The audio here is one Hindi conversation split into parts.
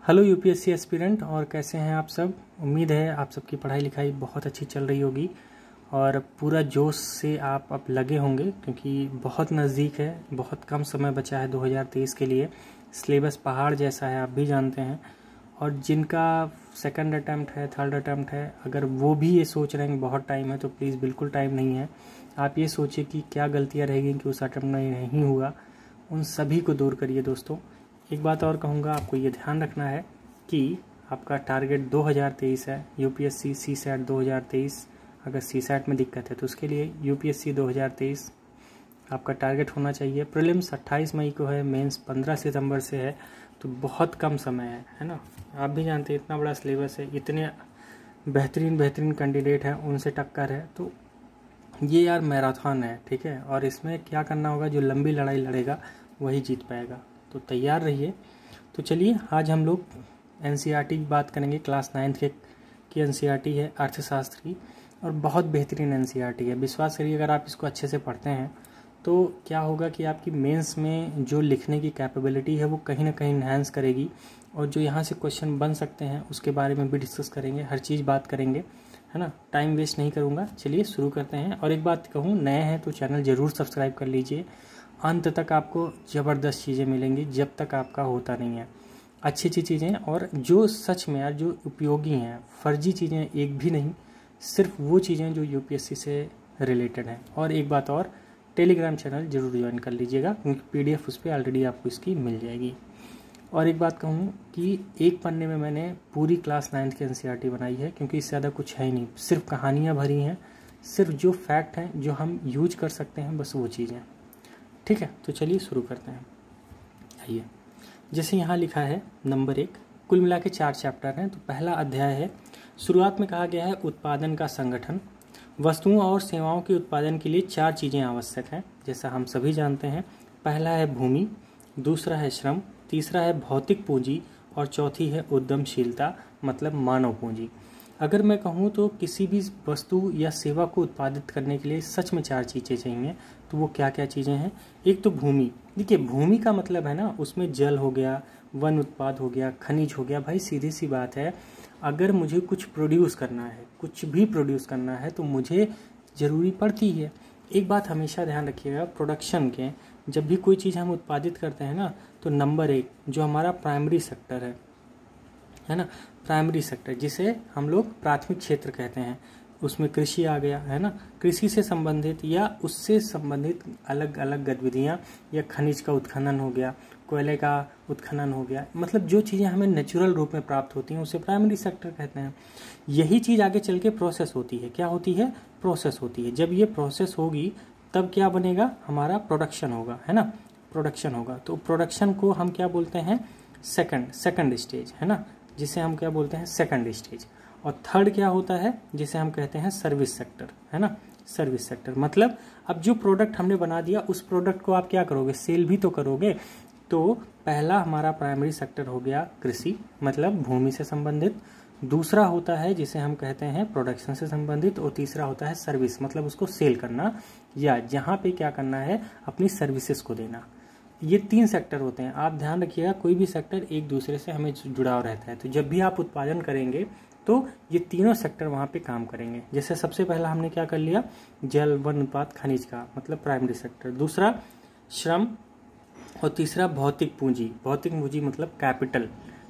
हेलो यूपीएससी एस्पिरेंट, और कैसे हैं आप सब। उम्मीद है आप सबकी पढ़ाई लिखाई बहुत अच्छी चल रही होगी और पूरा जोश से आप अब लगे होंगे, क्योंकि बहुत नज़दीक है, बहुत कम समय बचा है 2023 के लिए। सिलेबस पहाड़ जैसा है, आप भी जानते हैं। और जिनका सेकंड अटैम्प्ट है, थर्ड अटैम्प्ट है, अगर वो भी ये सोच रहे हैं बहुत टाइम है, तो प्लीज़ बिल्कुल टाइम नहीं है। आप ये सोचिए कि क्या गलतियाँ रहेगी कि उस अटैम्प्ट में नहीं हुआ, उन सभी को दूर करिए दोस्तों। एक बात और कहूँगा, आपको ये ध्यान रखना है कि आपका टारगेट 2023 है, यूपीएससी सीसैट 2023। अगर सीसैट में दिक्कत है तो उसके लिए यूपीएससी 2023 आपका टारगेट होना चाहिए। प्रीलिम्स 28 मई को है, मेंस 15 सितंबर से है, तो बहुत कम समय है ना। आप भी जानते हैं इतना बड़ा सिलेबस है, इतने बेहतरीन कैंडिडेट हैं, उनसे टक्कर है, तो ये यार मैराथन है, ठीक है। और इसमें क्या करना होगा, जो लंबी लड़ाई लड़ेगा वही जीत पाएगा, तो तैयार रहिए। तो चलिए आज हम लोग एनसीईआरटी की बात करेंगे। क्लास 9th की एनसीईआरटी है अर्थशास्त्र की, और बहुत बेहतरीन एनसीईआरटी है। विश्वास करिए, अगर आप इसको अच्छे से पढ़ते हैं तो क्या होगा कि आपकी मेंस में जो लिखने की कैपेबिलिटी है वो कहीं ना कहीं इन्हांस करेगी, और जो यहाँ से क्वेश्चन बन सकते हैं उसके बारे में भी डिस्कस करेंगे, हर चीज़ बात करेंगे, है ना। टाइम वेस्ट नहीं करूँगा, चलिए शुरू करते हैं। और एक बात कहूँ, नए हैं तो चैनल ज़रूर सब्सक्राइब कर लीजिए। अंत तक आपको ज़बरदस्त चीज़ें मिलेंगी, जब तक आपका होता नहीं है। अच्छी चीज़ें, और जो सच में यार जो उपयोगी हैं, फर्जी चीज़ें एक भी नहीं, सिर्फ वो चीज़ें जो यूपीएससी से रिलेटेड हैं। और एक बात और, टेलीग्राम चैनल ज़रूर ज्वाइन कर लीजिएगा, क्योंकि पीडीएफ उस पर ऑलरेडी आपको इसकी मिल जाएगी। और एक बात कहूँ कि एक पन्ने में मैंने पूरी क्लास 9th की एनसीईआरटी बनाई है, क्योंकि इससे ज़्यादा कुछ है ही नहीं, सिर्फ कहानियाँ भरी हैं, सिर्फ जो फैक्ट हैं जो हम यूज कर सकते हैं, बस वो चीज़ें। ठीक है, तो चलिए शुरू करते हैं। आइए, जैसे यहाँ लिखा है नंबर 1, कुल मिला के 4 चैप्टर हैं। तो पहला अध्याय है, शुरुआत में कहा गया है उत्पादन का संगठन। वस्तुओं और सेवाओं के उत्पादन के लिए 4 चीज़ें आवश्यक हैं, जैसा हम सभी जानते हैं। पहला है भूमि, दूसरा है श्रम, तीसरा है भौतिक पूंजी, और चौथी है उद्यमशीलता, मतलब मानव पूंजी। अगर मैं कहूँ तो किसी भी वस्तु या सेवा को उत्पादित करने के लिए सच में 4 चीज़ें चाहिए, तो वो क्या क्या चीज़ें हैं। एक तो भूमि। देखिए, भूमि का मतलब है ना, उसमें जल हो गया, वन उत्पाद हो गया, खनिज हो गया। भाई सीधी सी बात है, अगर मुझे कुछ प्रोड्यूस करना है, कुछ भी प्रोड्यूस करना है, तो मुझे ज़रूरी पड़ती है। एक बात हमेशा ध्यान रखिएगा, प्रोडक्शन के जब भी कोई चीज़ हम उत्पादित करते हैं ना, तो नंबर 1 जो हमारा प्राइमरी सेक्टर है ना, प्राइमरी सेक्टर जिसे हम लोग प्राथमिक क्षेत्र कहते हैं, उसमें कृषि आ गया, है ना। कृषि से संबंधित या उससे संबंधित अलग अलग गतिविधियाँ, या खनिज का उत्खनन हो गया, कोयले का उत्खनन हो गया, मतलब जो चीज़ें हमें नेचुरल रूप में प्राप्त होती हैं उसे प्राइमरी सेक्टर कहते हैं। यही चीज़ आगे चल के प्रोसेस होती है। क्या होती है? प्रोसेस होती है। जब ये प्रोसेस होगी तब क्या बनेगा, हमारा प्रोडक्शन होगा, है ना, प्रोडक्शन होगा। तो प्रोडक्शन को हम क्या बोलते हैं, सेकंड स्टेज, है ना, जिसे हम क्या बोलते हैं, सेकंड स्टेज। और थर्ड क्या होता है, जिसे हम कहते हैं सर्विस सेक्टर, है ना, सर्विस सेक्टर। मतलब अब जो प्रोडक्ट हमने बना दिया, उस प्रोडक्ट को आप क्या करोगे, सेल भी तो करोगे। तो पहला हमारा प्राइमरी सेक्टर हो गया कृषि, मतलब भूमि से संबंधित। दूसरा होता है जिसे हम कहते हैं प्रोडक्शन से संबंधित, और तीसरा होता है सर्विस, मतलब उसको सेल करना, या जहाँ पे क्या करना है, अपनी सर्विसेज को देना। ये 3 सेक्टर होते हैं। आप ध्यान रखिएगा, कोई भी सेक्टर एक दूसरे से हमें जुड़ाव रहता है। तो जब भी आप उत्पादन करेंगे तो ये तीनों सेक्टर वहाँ पे काम करेंगे। जैसे सबसे पहला हमने क्या कर लिया, जल, वन उत्पाद, खनिज का, मतलब प्राइमरी सेक्टर। दूसरा श्रम, और तीसरा भौतिक पूंजी। भौतिक पूंजी मतलब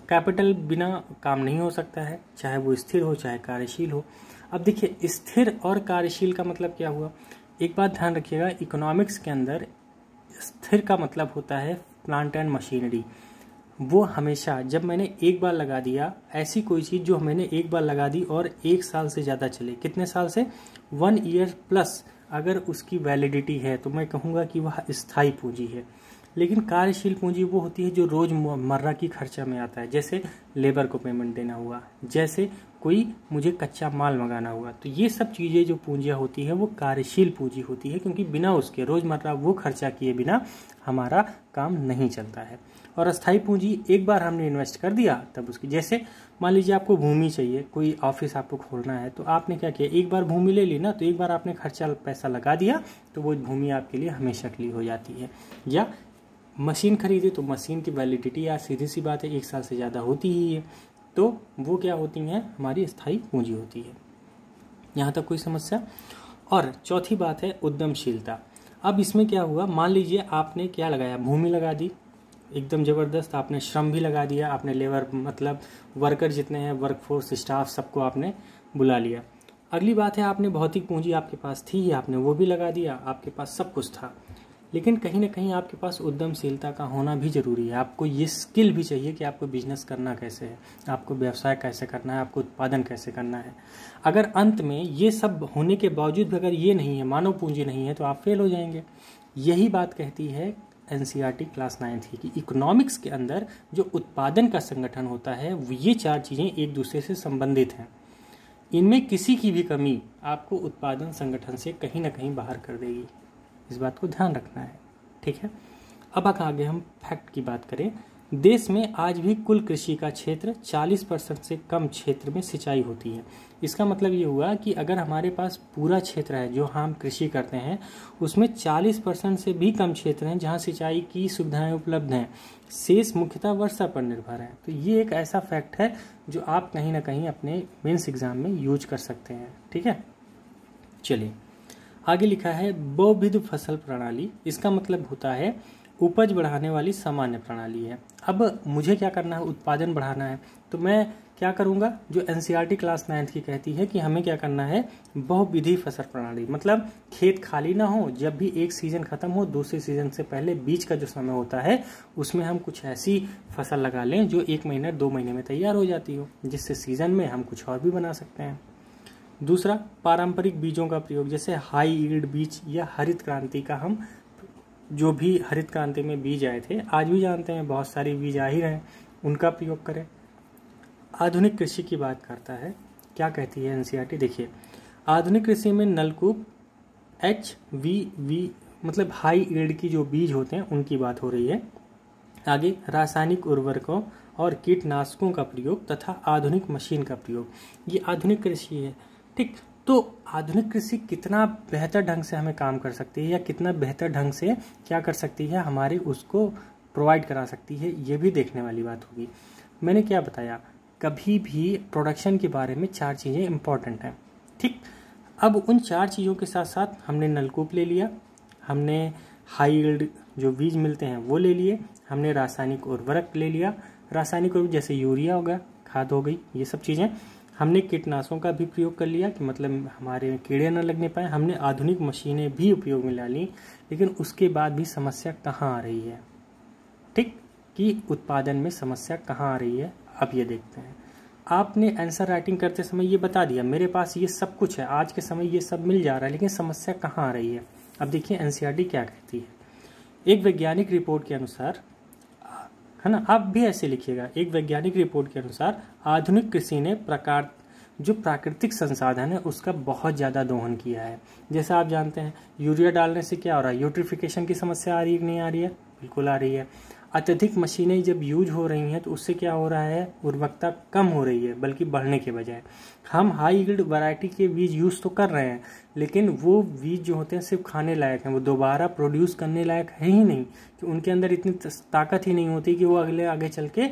कैपिटल बिना काम नहीं हो सकता है, चाहे वो स्थिर हो चाहे कार्यशील हो। अब देखिए, स्थिर और कार्यशील का मतलब क्या हुआ, एक बात ध्यान रखिएगा, इकोनॉमिक्स के अंदर स्थिर का मतलब होता है प्लांट एंड मशीनरी। वो हमेशा, जब मैंने एक बार लगा दिया, ऐसी कोई चीज़ जो मैंने एक बार लगा दी और 1 साल से ज़्यादा चले, कितने साल से, 1 ईयर प्लस, अगर उसकी वैलिडिटी है तो मैं कहूँगा कि वह स्थायी पूंजी है। लेकिन कार्यशील पूंजी वो होती है जो रोजमर्रा की खर्चा में आता है, जैसे लेबर को पेमेंट देना हुआ, जैसे कोई मुझे कच्चा माल मंगाना हुआ। तो ये सब चीज़ें जो पूंजियाँ होती है वो कार्यशील पूंजी होती है, क्योंकि बिना उसके रोजमर्रा वो खर्चा किए बिना हमारा काम नहीं चलता है। और अस्थायी पूंजी, एक बार हमने इन्वेस्ट कर दिया तब उसकी, जैसे मान लीजिए आपको भूमि चाहिए, कोई ऑफिस आपको खोलना है, तो आपने क्या किया, एक बार भूमि ले ली ना, तो एक बार आपने खर्चा पैसा लगा दिया, तो वो भूमि आपके लिए हमेशा के लिए हो जाती है। या मशीन खरीदे तो मशीन की वैलिडिटी यार सीधी सी बात है 1 साल से ज़्यादा होती ही है, तो वो क्या होती हैं, हमारी स्थायी पूंजी होती है। यहाँ तक कोई समस्या। और चौथी बात है उद्यमशीलता। अब इसमें क्या हुआ, मान लीजिए आपने क्या लगाया, भूमि लगा दी, एकदम ज़बरदस्त, आपने श्रम भी लगा दिया, आपने लेबर मतलब वर्कर जितने हैं, वर्कफोर्स स्टाफ सबको आपने बुला लिया। अगली बात है आपने भौतिक पूंजी आपके पास थी, आपने वो भी लगा दिया, आपके पास सब कुछ था, लेकिन कहीं ना कहीं आपके पास उद्यमशीलता का होना भी ज़रूरी है। आपको ये स्किल भी चाहिए कि आपको बिजनेस करना कैसे है, आपको व्यवसाय कैसे करना है, आपको उत्पादन कैसे करना है। अगर अंत में ये सब होने के बावजूद भी अगर ये नहीं है, मानव पूंजी नहीं है, तो आप फेल हो जाएंगे। यही बात कहती है एनसीईआरटी क्लास 9 की कि इकोनॉमिक्स के अंदर जो उत्पादन का संगठन होता है, ये 4 चीज़ें एक दूसरे से संबंधित हैं। इनमें किसी की भी कमी आपको उत्पादन संगठन से कहीं ना कहीं बाहर कर देगी, इस बात को ध्यान रखना है, ठीक है। अब आगे हम फैक्ट की बात करें। देश में आज भी कुल कृषि का क्षेत्र 40% से कम क्षेत्र में सिंचाई होती है। इसका मतलब ये हुआ कि अगर हमारे पास पूरा क्षेत्र है जो हम कृषि करते हैं, उसमें 40% से भी कम क्षेत्र हैं जहां सिंचाई की सुविधाएं उपलब्ध हैं। शेष मुख्यतः वर्षा पर निर्भर है। तो ये एक ऐसा फैक्ट है जो आप कहीं ना कहीं अपने मेंस एग्जाम में यूज कर सकते हैं, ठीक है। चलिए आगे लिखा है बहुविध फसल प्रणाली। इसका मतलब होता है उपज बढ़ाने वाली सामान्य प्रणाली है। अब मुझे क्या करना है, उत्पादन बढ़ाना है, तो मैं क्या करूंगा, जो एनसीईआरटी क्लास 9 की कहती है कि हमें क्या करना है, बहुविधि फसल प्रणाली। मतलब खेत खाली ना हो, जब भी एक सीजन खत्म हो, दूसरे सीजन से पहले बीच का जो समय होता है उसमें हम कुछ ऐसी फसल लगा लें जो 1 महीने 2 महीने में तैयार हो जाती हो, जिससे सीजन में हम कुछ और भी बना सकते हैं। दूसरा, पारंपरिक बीजों का प्रयोग, जैसे हाई यील्ड बीज या हरित क्रांति का, हम जो भी हरित क्रांति में बीज आए थे, आज भी जानते हैं बहुत सारे बीज आ ही रहे हैं, उनका प्रयोग करें। आधुनिक कृषि की बात करता है, क्या कहती है एनसीईआरटी, देखिए आधुनिक कृषि में नलकूप, HVV मतलब हाई यील्ड की जो बीज होते हैं उनकी बात हो रही है। आगे रासायनिक उर्वरकों और कीटनाशकों का प्रयोग तथा आधुनिक मशीन का प्रयोग, ये आधुनिक कृषि है, ठीक। तो आधुनिक कृषि कितना बेहतर ढंग से हमें काम कर सकती है या कितना बेहतर ढंग से क्या कर सकती है, हमारे उसको प्रोवाइड करा सकती है, ये भी देखने वाली बात होगी। मैंने क्या बताया, कभी भी प्रोडक्शन के बारे में 4 चीज़ें इंपॉर्टेंट हैं, ठीक। अब उन 4 चीज़ों के साथ साथ हमने नलकूप ले लिया, हमने हाई यील्ड जो बीज मिलते हैं वो ले लिए, हमने रासायनिक उर्वरक ले लिया, रासायनिक उर्वरक जैसे यूरिया हो गया, खाद हो गई, ये सब चीज़ें। हमने कीटनाशकों का भी प्रयोग कर लिया कि मतलब हमारे कीड़े न लगने पाए। हमने आधुनिक मशीनें भी उपयोग में ला ली, लेकिन उसके बाद भी समस्या कहाँ आ रही है, ठीक, कि उत्पादन में समस्या कहाँ आ रही है। अब ये देखते हैं, आपने आंसर राइटिंग करते समय ये बता दिया मेरे पास ये सब कुछ है, आज के समय ये सब मिल जा रहा है, लेकिन समस्या कहाँ आ रही है। अब देखिए एनसीईआरटी क्या कहती है। एक वैज्ञानिक रिपोर्ट के अनुसार, है ना, आप भी ऐसे लिखिएगा, एक वैज्ञानिक रिपोर्ट के अनुसार आधुनिक कृषि ने जो प्राकृतिक संसाधन है उसका बहुत ज़्यादा दोहन किया है। जैसा आप जानते हैं यूरिया डालने से क्या हो रहा है, यूट्रिफिकेशन की समस्या आ रही है कि नहीं आ रही है, बिल्कुल आ रही है। अत्यधिक मशीनें जब यूज हो रही हैं तो उससे क्या हो रहा है, उर्वरकता कम हो रही है बल्कि बढ़ने के बजाय। हम हाई यील्ड वैरायटी के बीज यूज तो कर रहे हैं, लेकिन वो बीज जो होते हैं सिर्फ खाने लायक हैं, वो दोबारा प्रोड्यूस करने लायक है ही नहीं, कि उनके अंदर इतनी ताकत ही नहीं होती कि वो आगे चल के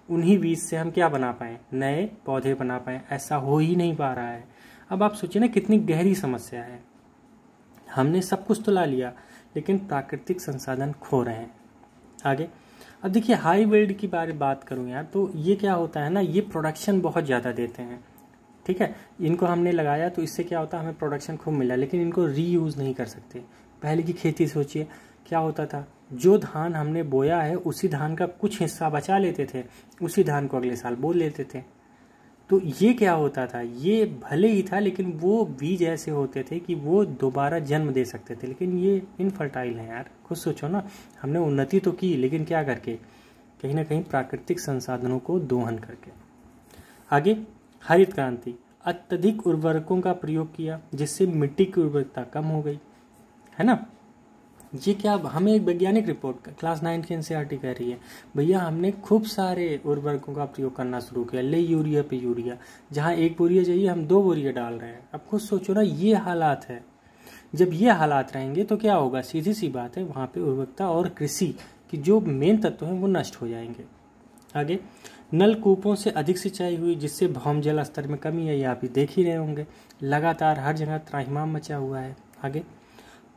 उन्हीं बीज से हम क्या बना पाएँ, नए पौधे बना पाएँ। ऐसा हो ही नहीं पा रहा है। अब आप सोचिए ना कितनी गहरी समस्या है। हमने सब कुछ तो ला लिया, लेकिन प्राकृतिक संसाधन खो रहे हैं। आगे अब देखिए हाई यील्ड की बात करूं यार, तो ये क्या होता है ना, ये प्रोडक्शन बहुत ज़्यादा देते हैं, ठीक है। इनको हमने लगाया तो इससे क्या होता है, हमें प्रोडक्शन खूब मिला, लेकिन इनको रीयूज़ नहीं कर सकते। पहले की खेती सोचिए क्या होता था, जो धान हमने बोया है उसी धान का कुछ हिस्सा बचा लेते थे, उसी धान को अगले साल बो लेते थे। तो ये क्या होता था, ये भले ही था, लेकिन वो बीज ऐसे होते थे कि वो दोबारा जन्म दे सकते थे, लेकिन ये इनफर्टाइल है यार। खुद सोचो ना, हमने उन्नति तो की, लेकिन क्या करके, कहीं ना कहीं प्राकृतिक संसाधनों को दोहन करके। आगे हरित क्रांति, अत्यधिक उर्वरकों का प्रयोग किया जिससे मिट्टी की उर्वरकता कम हो गई, है ना। ये क्या, हमें एक वैज्ञानिक रिपोर्ट क्लास 9 की एनसीईआरटी कह रही है, भैया हमने खूब सारे उर्वरकों का प्रयोग करना शुरू किया, ले यूरिया पे यूरिया, जहाँ 1 बोरिया चाहिए हम 2 बोरिया डाल रहे हैं। अब खुद सोचो ना, ये हालात है। जब ये हालात रहेंगे तो क्या होगा, सीधी सी बात है, वहाँ पे उर्वरकता और कृषि कि जो मेन तत्व हैं वो नष्ट हो जाएंगे। आगे, नलकूपों से अधिक सिंचाई हुई जिससे भौम जल स्तर में कमी है, ये आप ही देख ही रहे होंगे, लगातार हर जगह त्राहिमाम मचा हुआ है। आगे,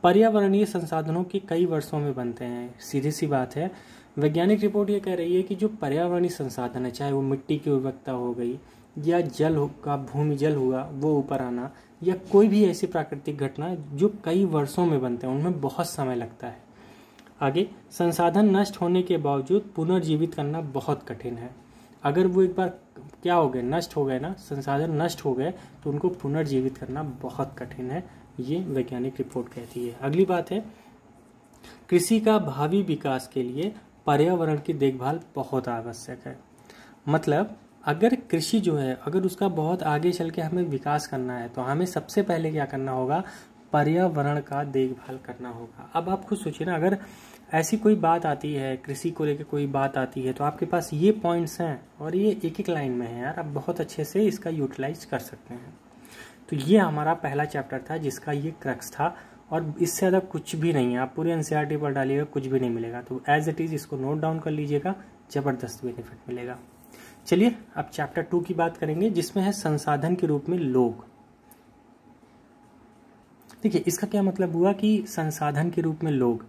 पर्यावरणीय संसाधनों की कई वर्षों में बनते हैं, सीधी सी बात है। वैज्ञानिक रिपोर्ट ये कह रही है कि जो पर्यावरणीय संसाधन है, चाहे वो मिट्टी की उर्वरकता हो गई या जल का भूमि जल हुआ वो ऊपर आना, या कोई भी ऐसी प्राकृतिक घटना जो कई वर्षों में बनते हैं, उनमें बहुत समय लगता है। आगे, संसाधन नष्ट होने के बावजूद पुनर्जीवित करना बहुत कठिन है। अगर वो एक बार क्या हो गए, नष्ट हो गए ना, संसाधन नष्ट हो गए, तो उनको पुनर्जीवित करना बहुत कठिन है, ये वैज्ञानिक रिपोर्ट कहती है। अगली बात है, कृषि का भावी विकास के लिए पर्यावरण की देखभाल बहुत आवश्यक है। मतलब अगर कृषि जो है, अगर उसका बहुत आगे चल के हमें विकास करना है, तो हमें सबसे पहले क्या करना होगा, पर्यावरण का देखभाल करना होगा। अब आप खुद सोचिए ना, अगर ऐसी कोई बात आती है, कृषि को लेकर कोई बात आती है, तो आपके पास ये पॉइंट्स हैं और ये एक एक लाइन में है यार, आप बहुत अच्छे से इसका यूटिलाइज कर सकते हैं। तो ये हमारा पहला चैप्टर था जिसका ये क्रक्स था, और इससे ज़्यादा कुछ भी नहीं है। आप पूरे एनसीईआरटी पर डालिएगा, कुछ भी नहीं मिलेगा। तो एज इट इज़ इसको नोट डाउन कर लीजिएगा, ज़बरदस्त बेनिफिट मिलेगा। चलिए अब चैप्टर 2 की बात करेंगे, जिसमें है संसाधन के रूप में लोग। देखिए इसका क्या मतलब हुआ कि संसाधन के रूप में लोग।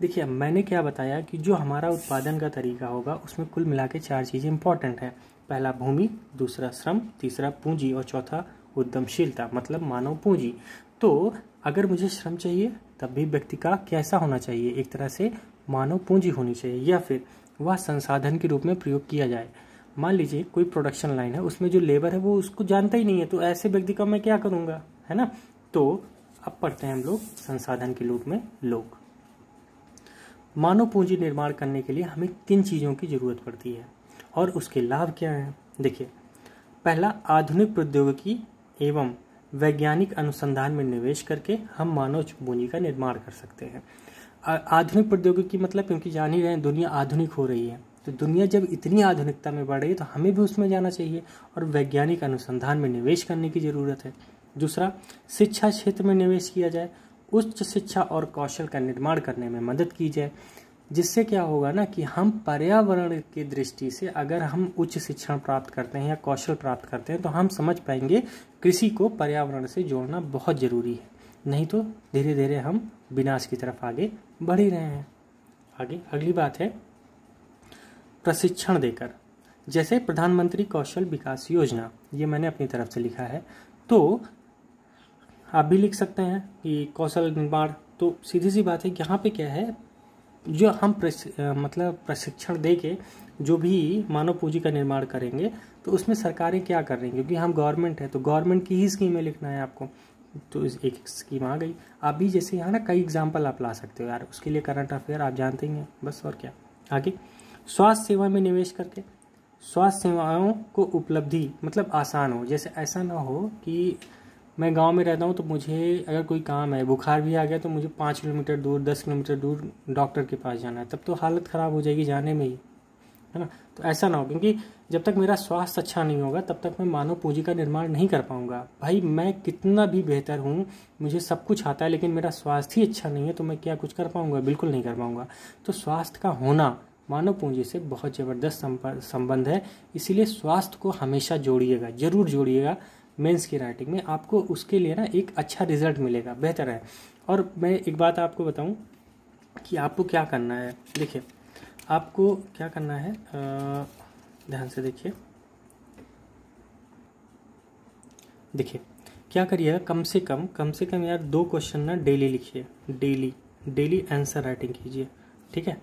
देखिए मैंने क्या बताया कि जो हमारा उत्पादन का तरीका होगा उसमें कुल मिला के 4 चीज़ें इंपॉर्टेंट है। पहला भूमि, दूसरा श्रम, तीसरा पूंजी और चौथा उद्यमशीलता, मतलब मानव पूंजी। तो अगर मुझे श्रम चाहिए तब भी व्यक्ति का कैसा होना चाहिए, एक तरह से मानव पूंजी होनी चाहिए, या फिर वह संसाधन के रूप में प्रयोग किया जाए। मान लीजिए कोई प्रोडक्शन लाइन है, उसमें जो लेबर है वो उसको जानता ही नहीं है, तो ऐसे व्यक्ति का मैं क्या करूँगा, है ना। तो अब पढ़ते हैं हम लोग संसाधन के रूप में लोग। मानव पूंजी निर्माण करने के लिए हमें 3 चीज़ों की जरूरत पड़ती है, और उसके लाभ क्या हैं। देखिए, पहला, आधुनिक प्रौद्योगिकी एवं वैज्ञानिक अनुसंधान में निवेश करके हम मानव पूंजी का निर्माण कर सकते हैं। आधुनिक प्रौद्योगिकी मतलब, क्योंकि जान ही रहे हैं दुनिया आधुनिक हो रही है, तो दुनिया जब इतनी आधुनिकता में बढ़ रही है तो हमें भी उसमें जाना चाहिए, और वैज्ञानिक अनुसंधान में निवेश करने की ज़रूरत है। दूसरा, शिक्षा क्षेत्र में निवेश किया जाए, उच्च शिक्षा और कौशल का निर्माण करने में मदद की जाए, जिससे क्या होगा ना कि हम पर्यावरण की दृष्टि से अगर हम उच्च शिक्षण प्राप्त करते हैं या कौशल प्राप्त करते हैं, तो हम समझ पाएंगे कृषि को पर्यावरण से जोड़ना बहुत ज़रूरी है, नहीं तो धीरे धीरे हम विनाश की तरफ आगे बढ़ ही रहे हैं। आगे अगली बात है, प्रशिक्षण देकर, जैसे प्रधानमंत्री कौशल विकास योजना, ये मैंने अपनी तरफ से लिखा है, तो आप भी लिख सकते हैं कि कौशल निर्माण। तो सीधी सी बात है, यहाँ पे क्या है, जो हम मतलब प्रशिक्षण दे के जो भी मानव पूंजी का निर्माण करेंगे, तो उसमें सरकारें क्या कर रही हैं, क्योंकि हम गवर्नमेंट है तो गवर्नमेंट की ही स्कीमें लिखना है आपको। तो एक स्कीम आ गई, आप भी जैसे यहाँ ना कई एग्जाम्पल आप ला सकते हो यार, उसके लिए करंट अफेयर आप जानते ही हैं, बस और क्या। आगे, स्वास्थ्य सेवा में निवेश करके स्वास्थ्य सेवाओं को उपलब्धि मतलब आसान हो। जैसे ऐसा ना हो कि मैं गांव में रहता हूं तो मुझे अगर कोई काम है, बुखार भी आ गया तो मुझे 5 किलोमीटर दूर 10 किलोमीटर दूर डॉक्टर के पास जाना है, तब तो हालत ख़राब हो जाएगी जाने में ही, है ना। तो ऐसा ना हो, क्योंकि जब तक मेरा स्वास्थ्य अच्छा नहीं होगा तब तक मैं मानव पूंजी का निर्माण नहीं कर पाऊंगा। भाई मैं कितना भी बेहतर हूँ, मुझे सब कुछ आता है, लेकिन मेरा स्वास्थ्य ही अच्छा नहीं है तो मैं क्या कुछ कर पाऊंगा, बिल्कुल नहीं कर पाऊंगा। तो स्वास्थ्य का होना मानव पूंजी से बहुत ज़बरदस्त संबंध है, इसीलिए स्वास्थ्य को हमेशा जोड़िएगा, जरूर जोड़िएगा मेंस की राइटिंग में, आपको उसके लिए ना एक अच्छा रिजल्ट मिलेगा, बेहतर है। और मैं एक बात आपको बताऊं कि आपको क्या करना है। देखिए आपको क्या करना है, ध्यान से देखिए क्या करिएगा, कम से कम यार 2 क्वेश्चन ना डेली लिखिए, डेली आंसर राइटिंग कीजिए, ठीक है।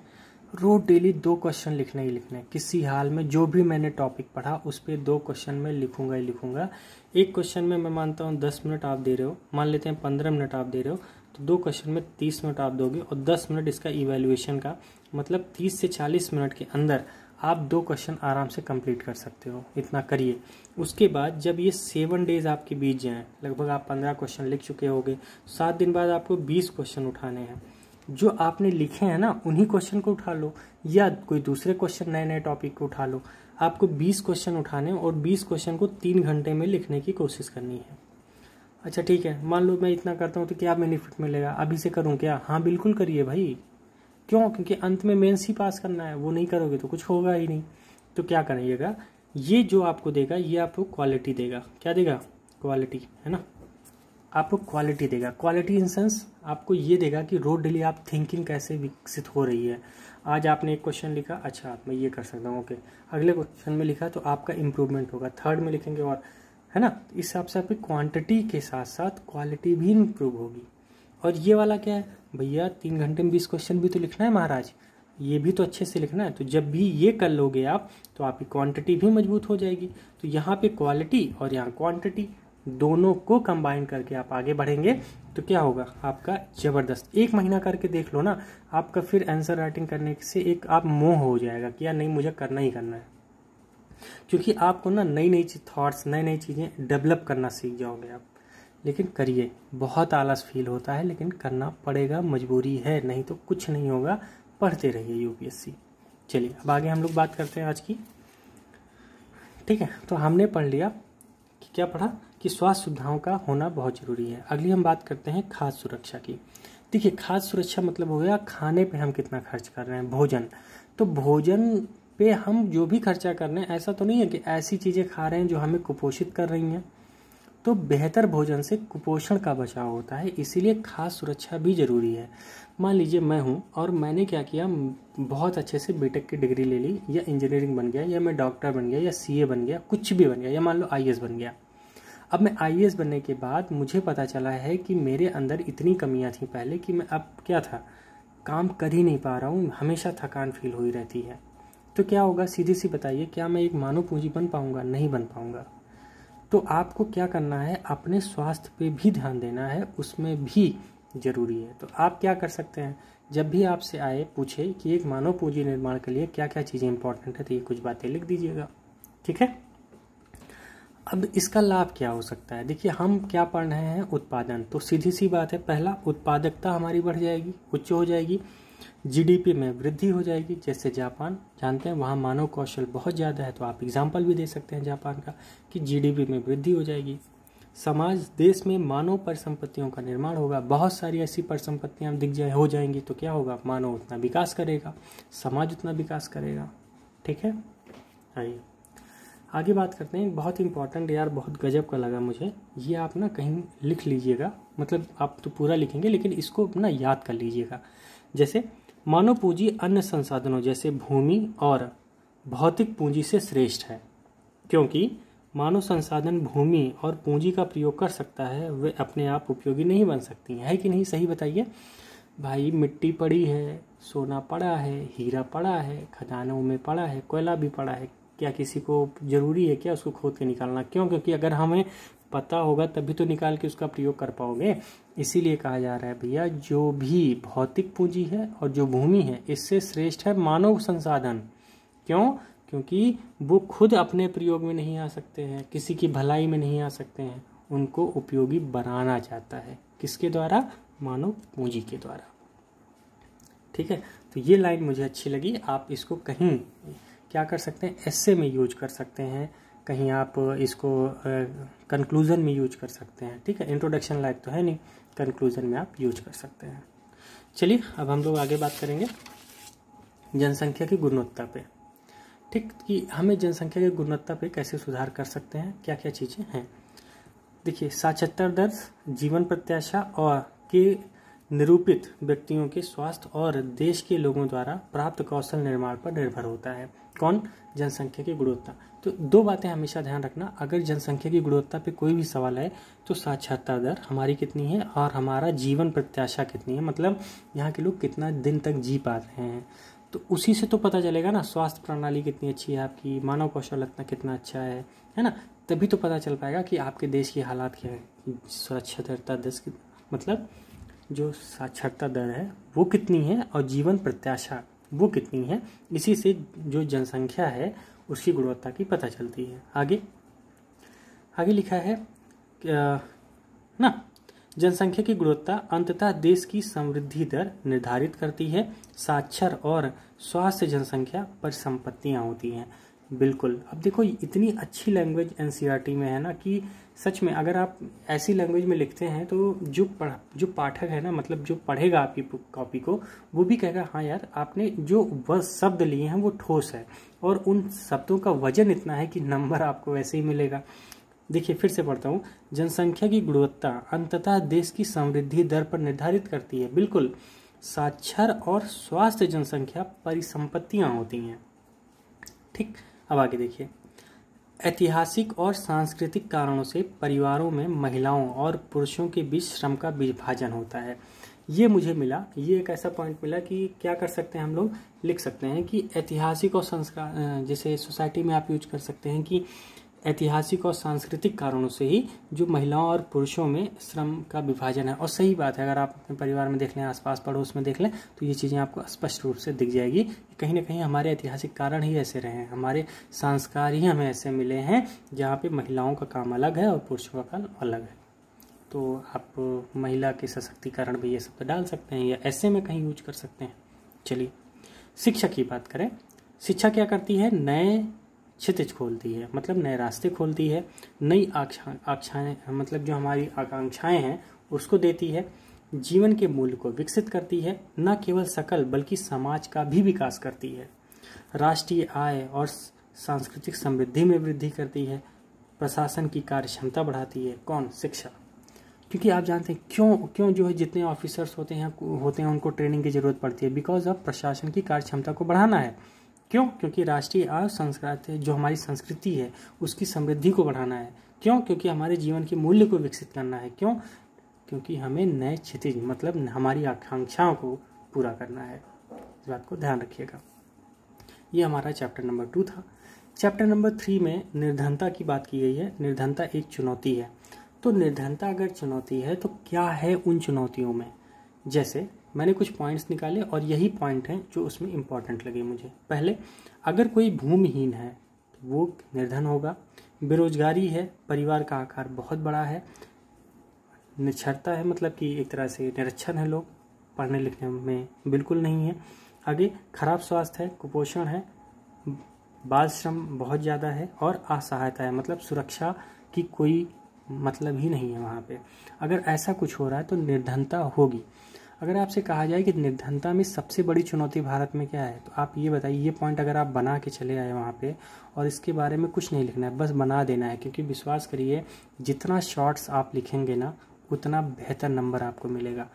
रोज डेली 2 क्वेश्चन लिखना ही लिखना है, किसी हाल में जो भी मैंने टॉपिक पढ़ा उस पर 2 क्वेश्चन में लिखूंगा ही लिखूंगा। एक क्वेश्चन में मैं मानता हूँ 10 मिनट आप दे रहे हो, मान लेते हैं 15 मिनट आप दे रहे हो, तो 2 क्वेश्चन में 30 मिनट आप दोगे और 10 मिनट इसका इवैल्यूएशन का, मतलब 30 से 40 मिनट के अंदर आप 2 क्वेश्चन आराम से कंप्लीट कर सकते हो। इतना करिए। उसके बाद जब ये 7 डेज आपके बीत जाएँ, लगभग आप 15 क्वेश्चन लिख चुके होगे, 7 दिन बाद आपको 20 क्वेश्चन उठाने हैं। जो आपने लिखे हैं ना उन्हीं क्वेश्चन को उठा लो, या कोई दूसरे क्वेश्चन नए टॉपिक को उठा लो। आपको 20 क्वेश्चन उठाने और 20 क्वेश्चन को 3 घंटे में लिखने की कोशिश करनी है। अच्छा ठीक है, मान लो मैं इतना करता हूँ तो क्या बेनिफिट मिलेगा, अभी से करूँ क्या? हाँ बिल्कुल करिए भाई, क्यों? क्योंकि अंत में मेंस ही पास करना है, वो नहीं करोगे तो कुछ होगा ही नहीं। तो क्या करिएगा, ये जो आपको देगा ये आपको क्वालिटी देगा। क्या देगा? क्वालिटी, है ना, आपको क्वालिटी देगा। क्वालिटी इन सेंस आपको ये देगा कि रोज डेली आप थिंकिंग कैसे विकसित हो रही है। आज आपने एक क्वेश्चन लिखा, अच्छा मैं ये कर सकता हूँ, ओके, अगले क्वेश्चन में लिखा तो आपका इम्प्रूवमेंट होगा, थर्ड में लिखेंगे और, है ना, इस हिसाब से आपकी क्वांटिटी के साथ साथ क्वालिटी भी इम्प्रूव होगी। और ये वाला क्या है भैया, 3 घंटे में 20 क्वेश्चन भी तो लिखना है महाराज, ये भी तो अच्छे से लिखना है। तो जब भी ये कर लोगे आप तो आपकी क्वांटिटी भी मजबूत हो जाएगी। तो यहाँ पे क्वालिटी और यहाँ क्वांटिटी दोनों को कंबाइन करके आप आगे बढ़ेंगे तो क्या होगा आपका जबरदस्त। 1 महीना करके देख लो ना, आपका फिर आंसर राइटिंग करने से एक आप मोह हो जाएगा कि यार नहीं मुझे करना ही करना है, क्योंकि आपको ना नई नई थॉट्स, नई नई चीज़ें डेवलप करना सीख जाओगे आप। लेकिन करिए, बहुत आलस फील होता है लेकिन करना पड़ेगा, मजबूरी है, नहीं तो कुछ नहीं होगा। पढ़ते रहिए यूपीएससी। चलिए अब आगे हम लोग बात करते हैं आज की। ठीक है, तो हमने पढ़ लिया कि क्या पढ़ा कि स्वास्थ्य सुविधाओं का होना बहुत ज़रूरी है। अगली हम बात करते हैं खाद्य सुरक्षा की। देखिए खाद्य सुरक्षा मतलब हो गया खाने पे हम कितना खर्च कर रहे हैं, भोजन। तो भोजन पे हम जो भी खर्चा कर रहे हैं, ऐसा तो नहीं है कि ऐसी चीज़ें खा रहे हैं जो हमें कुपोषित कर रही हैं। तो बेहतर भोजन से कुपोषण का बचाव होता है, इसीलिए खाद्य सुरक्षा भी जरूरी है। मान लीजिए मैं हूँ और मैंने क्या किया, बहुत अच्छे से बीटेक की डिग्री ले ली, या इंजीनियरिंग बन गया, या मैं डॉक्टर बन गया, या सीए बन गया, कुछ भी बन गया, या मान लो आईएएस बन गया। अब मैं आईएएस बनने के बाद मुझे पता चला है कि मेरे अंदर इतनी कमियां थी पहले कि मैं अब क्या था, काम कर ही नहीं पा रहा हूँ, हमेशा थकान फील हो ही रहती है। तो क्या होगा, सीधी सी बताइए, क्या मैं एक मानव पूंजी बन पाऊंगा? नहीं बन पाऊंगा। तो आपको क्या करना है, अपने स्वास्थ्य पे भी ध्यान देना है, उसमें भी जरूरी है। तो आप क्या कर सकते हैं, जब भी आपसे आए पूछे कि एक मानव पूंजी निर्माण के लिए क्या क्या चीज़ें इंपॉर्टेंट है, तो ये कुछ बातें लिख दीजिएगा। ठीक है, अब इसका लाभ क्या हो सकता है? देखिए हम क्या पढ़ रहे हैं, उत्पादन। तो सीधी सी बात है, पहला उत्पादकता हमारी बढ़ जाएगी, उच्च हो जाएगी, जीडीपी में वृद्धि हो जाएगी। जैसे जापान जानते हैं, वहाँ मानव कौशल बहुत ज़्यादा है, तो आप एग्जाम्पल भी दे सकते हैं जापान का कि जीडीपी में वृद्धि हो जाएगी। समाज, देश में मानव परिसंपत्तियों का निर्माण होगा, बहुत सारी ऐसी परिसंपत्तियाँ हो जाएंगी, तो क्या होगा, मानव उतना विकास करेगा, समाज उतना विकास करेगा। ठीक है, आइए आगे बात करते हैं। बहुत इंपॉर्टेंट यार, बहुत गजब का लगा मुझे, ये आप ना कहीं लिख लीजिएगा, मतलब आप तो पूरा लिखेंगे लेकिन इसको ना याद कर लीजिएगा। जैसे मानव पूंजी अन्य संसाधनों जैसे भूमि और भौतिक पूंजी से श्रेष्ठ है, क्योंकि मानव संसाधन भूमि और पूंजी का प्रयोग कर सकता है, वे अपने आप उपयोगी नहीं बन सकती हैं। है कि नहीं, सही बताइए भाई। मिट्टी पड़ी है, सोना पड़ा है, हीरा पड़ा है, खदानों में पड़ा है, कोयला भी पड़ा है, क्या किसी को जरूरी है क्या उसको खोद के निकालना? क्यों? क्योंकि अगर हमें पता होगा तभी तो निकाल के उसका प्रयोग कर पाओगे। इसीलिए कहा जा रहा है भैया, जो भी भौतिक पूंजी है और जो भूमि है, इससे श्रेष्ठ है मानव संसाधन। क्यों? क्योंकि वो खुद अपने प्रयोग में नहीं आ सकते हैं, किसी की भलाई में नहीं आ सकते हैं, उनको उपयोगी बनाना चाहता है। किसके द्वारा? मानव पूंजी के द्वारा। ठीक है, तो ये लाइन मुझे अच्छी लगी। आप इसको कहीं क्या कर सकते हैं, एस्से में यूज कर सकते हैं, कहीं आप इसको कंक्लूजन में यूज कर सकते हैं। ठीक है, इंट्रोडक्शन लायक तो है नहीं, कंक्लूजन में आप यूज कर सकते हैं। चलिए अब हम लोग आगे बात करेंगे जनसंख्या की गुणवत्ता पे। ठीक, कि हमें जनसंख्या की गुणवत्ता पे कैसे सुधार कर सकते हैं, क्या क्या चीज़ें हैं। देखिए साक्षरता दर, जीवन प्रत्याशा और के निरूपित व्यक्तियों के स्वास्थ्य और देश के लोगों द्वारा प्राप्त कौशल निर्माण पर निर्भर होता है। कौन? जनसंख्या की गुणवत्ता। तो 2 बातें हमेशा ध्यान रखना, अगर जनसंख्या की गुणवत्ता पे कोई भी सवाल है तो साक्षरता दर हमारी कितनी है और हमारा जीवन प्रत्याशा कितनी है, मतलब यहाँ के लोग कितना दिन तक जी पा रहे हैं, तो उसी से तो पता चलेगा ना स्वास्थ्य प्रणाली कितनी अच्छी है आपकी, मानव कौशल इतना कितना अच्छा है ना, तभी तो पता चल पाएगा कि आपके देश की हालात क्या है। साक्षरता दर की मतलब जो साक्षरता दर है वो कितनी है और जीवन प्रत्याशा वो कितनी है, इसी से जो जनसंख्या है उसकी गुणवत्ता की पता चलती है। आगे लिखा है ना, जनसंख्या की गुणवत्ता अंततः देश की समृद्धि दर निर्धारित करती है। साक्षर और स्वास्थ्य जनसंख्या परिसंपत्तियां होती हैं। बिल्कुल। अब देखो इतनी अच्छी लैंग्वेज एनसीईआरटी में है ना कि सच में अगर आप ऐसी लैंग्वेज में लिखते हैं तो जो पाठक है ना, मतलब जो पढ़ेगा आपकी कॉपी को, वो भी कहेगा हाँ यार आपने जो वह शब्द लिए हैं वो ठोस है, और उन शब्दों का वजन इतना है कि नंबर आपको वैसे ही मिलेगा। देखिए फिर से पढ़ता हूँ, जनसंख्या की गुणवत्ता अंततः देश की समृद्धि दर पर निर्धारित करती है। बिल्कुल, साक्षर और स्वास्थ्य जनसंख्या परिसंपत्तियां होती हैं। ठीक, अब आगे देखिए, ऐतिहासिक और सांस्कृतिक कारणों से परिवारों में महिलाओं और पुरुषों के बीच श्रम का विभाजन होता है। ये मुझे मिला, ये एक ऐसा पॉइंट मिला कि क्या कर सकते हैं हम लोग, लिख सकते हैं कि ऐतिहासिक और संस्कार, जैसे सोसाइटी में आप यूज कर सकते हैं कि ऐतिहासिक और सांस्कृतिक कारणों से ही जो महिलाओं और पुरुषों में श्रम का विभाजन है। और सही बात है, अगर आप अपने परिवार में देख लें, आसपास पड़ोस में देख लें, तो ये चीज़ें आपको स्पष्ट रूप से दिख जाएगी। कहीं ना कहीं हमारे ऐतिहासिक कारण ही ऐसे रहे हैं, हमारे संस्कार ही हमें ऐसे मिले हैं जहाँ पे महिलाओं का काम अलग है और पुरुषों का काम अलग है। तो आप महिला के सशक्तिकरण भी ये सब तो डाल सकते हैं, या ऐसे में कहीं यूज कर सकते हैं। चलिए शिक्षा की बात करें। शिक्षा क्या करती है, नए क्षितिज खोलती है, मतलब नए रास्ते खोलती है, नई आकांक्षाएं, मतलब जो हमारी आकांक्षाएं हैं उसको देती है, जीवन के मूल्य को विकसित करती है, न केवल सकल बल्कि समाज का भी विकास करती है, राष्ट्रीय आय और सांस्कृतिक समृद्धि में वृद्धि करती है, प्रशासन की कार्यक्षमता बढ़ाती है। कौन, शिक्षा। क्योंकि आप जानते हैं क्यों जो है जितने ऑफिसर्स होते हैं उनको ट्रेनिंग की जरूरत पड़ती है, बिकॉज ऑफ प्रशासन की कार्यक्षमता को बढ़ाना है। क्यों, क्योंकि राष्ट्रीय आय संस्कृति जो हमारी संस्कृति है उसकी समृद्धि को बढ़ाना है। क्यों, क्योंकि हमारे जीवन के मूल्य को विकसित करना है। क्यों, क्योंकि हमें नए क्षितिज, मतलब हमारी आकांक्षाओं को पूरा करना है। इस बात को ध्यान रखिएगा। ये हमारा चैप्टर नंबर 2 था। चैप्टर नंबर 3 में निर्धनता की बात की गई है। निर्धनता एक चुनौती है। तो निर्धनता अगर चुनौती है तो क्या है उन चुनौतियों में, जैसे मैंने कुछ पॉइंट्स निकाले और यही पॉइंट हैं जो उसमें इम्पॉर्टेंट लगे मुझे। पहले, अगर कोई भूमिहीन है तो वो निर्धन होगा। बेरोजगारी है, परिवार का आकार बहुत बड़ा है। निरक्षरता है, मतलब कि एक तरह से निरक्षर है, लोग पढ़ने लिखने में बिल्कुल नहीं है। आगे, खराब स्वास्थ्य है, कुपोषण है, बाल श्रम बहुत ज़्यादा है, और असहायता है, मतलब सुरक्षा की कोई मतलब ही नहीं है वहाँ पे। अगर ऐसा कुछ हो रहा है तो निर्धनता होगी। अगर आपसे कहा जाए कि निर्धनता में सबसे बड़ी चुनौती भारत में क्या है, तो आप ये बताइए। ये पॉइंट अगर आप बना के चले आए वहाँ पे और इसके बारे में कुछ नहीं लिखना है, बस बना देना है, क्योंकि विश्वास करिए जितना शॉर्ट्स आप लिखेंगे ना उतना बेहतर नंबर आपको मिलेगा।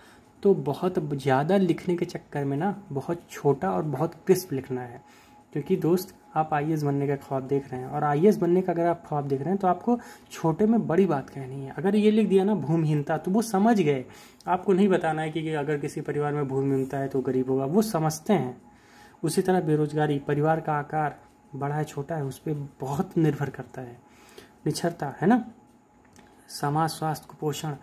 तो बहुत ज़्यादा लिखने के चक्कर में ना बहुत छोटा और बहुत क्रिस्प लिखना है, क्योंकि दोस्त आप आईएएस बनने का ख्वाब देख रहे हैं, और आईएएस बनने का अगर आप ख्वाब देख रहे हैं तो आपको छोटे में बड़ी बात कहनी है। अगर ये लिख दिया ना भूमिहीनता, तो वो समझ गए। आपको नहीं बताना है कि अगर किसी परिवार में भूमिहीनता है तो गरीब होगा, वो समझते हैं। उसी तरह बेरोजगारी, परिवार का आकार बड़ा है छोटा है, उस पर बहुत निर्भर करता है। निरक्षरता है ना, समाज, स्वास्थ्य, कुपोषण,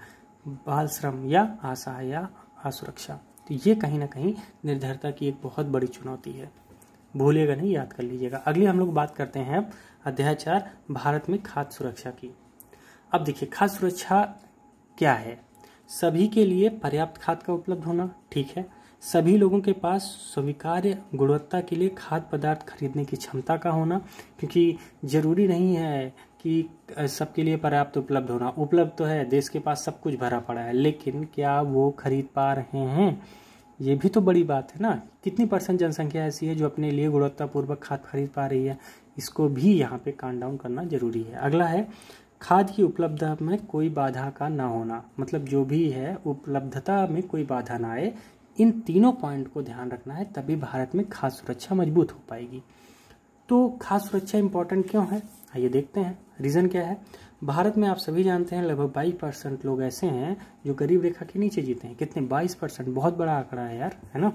बाल श्रम या असहाय या असुरक्षा, तो ये कहीं ना कहीं निर्धरता की एक बहुत बड़ी चुनौती है। भूलिएगा नहीं, याद कर लीजिएगा। अगली हम लोग बात करते हैं अब अध्याय 4, भारत में खाद्य सुरक्षा की। अब देखिए, खाद्य सुरक्षा क्या है। सभी के लिए पर्याप्त खाद्य का उपलब्ध होना, ठीक है। सभी लोगों के पास स्वीकार्य गुणवत्ता के लिए खाद्य पदार्थ खरीदने की क्षमता का होना, क्योंकि जरूरी नहीं है कि सबके लिए पर्याप्त उपलब्ध होना। उपलब्ध तो है, देश के पास सब कुछ भरा पड़ा है, लेकिन क्या वो खरीद पा रहे हैं, ये भी तो बड़ी बात है ना। कितनी % जनसंख्या ऐसी है जो अपने लिए गुणवत्तापूर्वक खाद्य खरीद पा रही है, इसको भी यहाँ पे काउंट डाउन करना जरूरी है। अगला है, खाद्य की उपलब्धता में कोई बाधा का ना होना, मतलब जो भी है उपलब्धता में कोई बाधा ना आए। इन तीनों पॉइंट को ध्यान रखना है, तभी भारत में खाद्य सुरक्षा मजबूत हो पाएगी। तो खाद्य सुरक्षा इंपॉर्टेंट क्यों है, आइए देखते हैं। रीज़न क्या है। भारत में आप सभी जानते हैं लगभग 22% लोग ऐसे हैं जो गरीब रेखा के नीचे जीते हैं। कितने, 22%, बहुत बड़ा आंकड़ा है यार, है ना।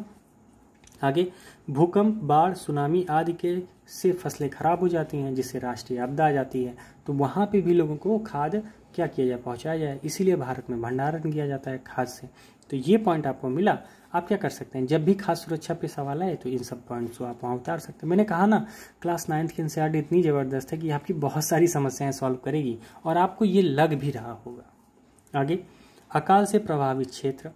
आगे, भूकंप, बाढ़, सुनामी आदि के से फसलें खराब हो जाती हैं, जिससे राष्ट्रीय आपदा आ जाती है। तो वहाँ पे भी लोगों को खाद्य क्या किया जाए, पहुँचाया जाए, इसीलिए भारत में भंडारण किया जाता है खाद्य से। तो ये पॉइंट आपको मिला। आप क्या कर सकते हैं, जब भी खाद्य सुरक्षा पे सवाल आए तो इन सब पॉइंट्स को आप वहाँ उतार सकते हैं। मैंने कहा ना, क्लास 9th की एनसीईआरटी इतनी ज़बरदस्त है कि आपकी बहुत सारी समस्याएं सॉल्व करेगी, और आपको ये लग भी रहा होगा। आगे, अकाल से प्रभावित क्षेत्र,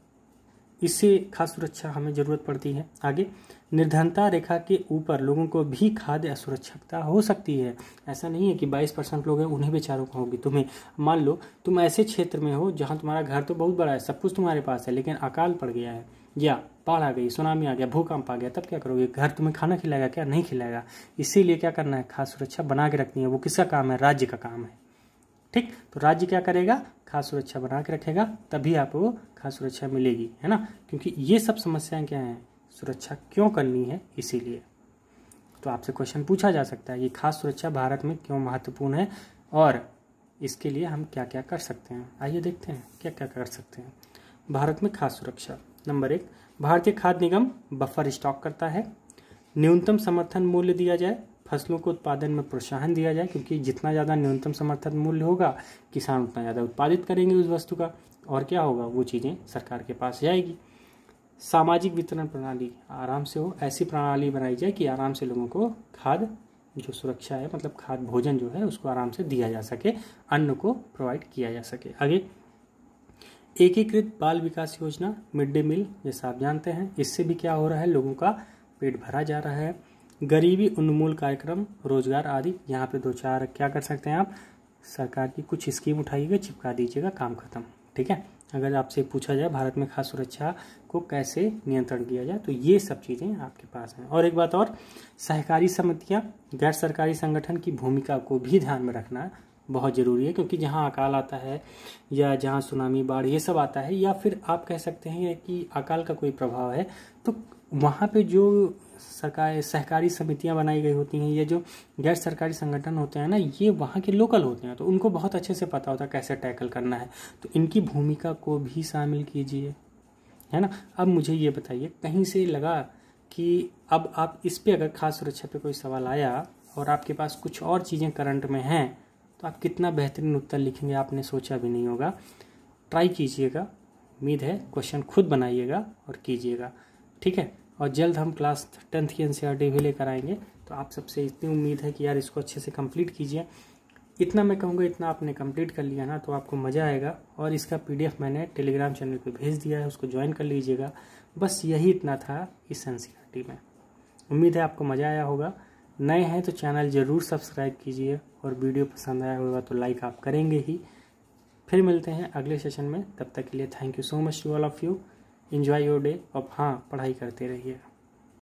इससे खाद्य सुरक्षा हमें ज़रूरत पड़ती है। आगे, निर्धनता रेखा के ऊपर लोगों को भी खाद्य असुरक्षता हो सकती है। ऐसा नहीं है कि 22% लोग हैं उन्हीं बेचारों को होगी। तुम्हें मान लो तुम ऐसे क्षेत्र में हो जहाँ तुम्हारा घर तो बहुत बड़ा है, सब कुछ तुम्हारे पास है, लेकिन अकाल पड़ गया है या बाढ़ आ गई, सुनामी आ गया, भूकंप आ गया, तब क्या करोगे? घर तुम्हें खाना खिलाएगा क्या? नहीं खिलाएगा। इसीलिए क्या करना है? खाद्य सुरक्षा बना के रखनी है। वो किसका काम है? राज्य का काम है। ठीक, तो राज्य क्या करेगा? खाद्य सुरक्षा बना के रखेगा, तभी आपको खाद्य सुरक्षा मिलेगी, है ना। क्योंकि ये सब समस्याएं क्या हैं? सुरक्षा क्यों करनी है, इसीलिए। तो आपसे क्वेश्चन पूछा जा सकता है कि खाद्य सुरक्षा भारत में क्यों महत्वपूर्ण है और इसके लिए हम क्या क्या कर सकते हैं। आइए देखते हैं क्या क्या कर सकते हैं। भारत में खाद्य सुरक्षा। नंबर 1, भारतीय खाद्य निगम बफर स्टॉक करता है। न्यूनतम समर्थन मूल्य दिया जाए, फसलों को उत्पादन में प्रोत्साहन दिया जाए, क्योंकि जितना ज़्यादा न्यूनतम समर्थन मूल्य होगा किसान उतना ज़्यादा उत्पादित करेंगे उस वस्तु का, और क्या होगा? वो चीज़ें सरकार के पास जाएगी। सामाजिक वितरण प्रणाली आराम से हो, ऐसी प्रणाली बनाई जाए कि आराम से लोगों को खाद्य जो सुरक्षा है, मतलब खाद्य भोजन जो है उसको आराम से दिया जा सके, अन्न को प्रोवाइड किया जा सके। आगे, एकीकृत बाल विकास योजना, मिड डे मील, जैसा आप जानते हैं, इससे भी क्या हो रहा है? लोगों का पेट भरा जा रहा है। गरीबी उन्मूलन कार्यक्रम, रोजगार आदि, यहाँ पे 2-4 क्या कर सकते हैं आप? सरकार की कुछ स्कीम उठाइएगा, चिपका दीजिएगा, काम खत्म। ठीक है। अगर आपसे पूछा जाए भारत में खाद्य सुरक्षा को कैसे नियंत्रण किया जाए, तो ये सब चीज़ें आपके पास हैं। और एक बात और, सहकारी समितियाँ, गैर सरकारी संगठन की भूमिका को भी ध्यान में रखना बहुत ज़रूरी है, क्योंकि जहाँ अकाल आता है या जहाँ सुनामी, बाढ़, ये सब आता है, या फिर आप कह सकते हैं कि अकाल का कोई प्रभाव है, तो वहाँ पे जो सरकार सहकारी समितियाँ बनाई गई होती हैं या जो गैर सरकारी संगठन होते हैं ना, ये वहाँ के लोकल होते हैं, तो उनको बहुत अच्छे से पता होता है कैसे टैकल करना है, तो इनकी भूमिका को भी शामिल कीजिए, है ना। अब मुझे ये बताइए, कहीं से लगा कि अब आप इस पे अगर खाद्य सुरक्षा पे कोई सवाल आया और आपके पास कुछ और चीज़ें करंट में हैं, तो आप कितना बेहतरीन उत्तर लिखेंगे आपने सोचा भी नहीं होगा। ट्राई कीजिएगा, उम्मीद है क्वेश्चन खुद बनाइएगा और कीजिएगा, ठीक है। और जल्द हम क्लास 10th की NCERT भी लेकर आएंगे, तो आप सबसे इतनी उम्मीद है कि यार इसको अच्छे से कंप्लीट कीजिए। इतना मैं कहूँगा, इतना आपने कंप्लीट कर लिया ना तो आपको मज़ा आएगा। और इसका PDF मैंने टेलीग्राम चैनल पे भेज दिया है, उसको ज्वाइन कर लीजिएगा। बस यही इतना था इस NCERT में। उम्मीद है आपको मज़ा आया होगा। नए हैं तो चैनल ज़रूर सब्सक्राइब कीजिए, और वीडियो पसंद आया होगा तो लाइक आप करेंगे ही। फिर मिलते हैं अगले सेशन में, तब तक के लिए thank you so much to all of you. Enjoy your day. और हाँ, पढ़ाई करते रहिए।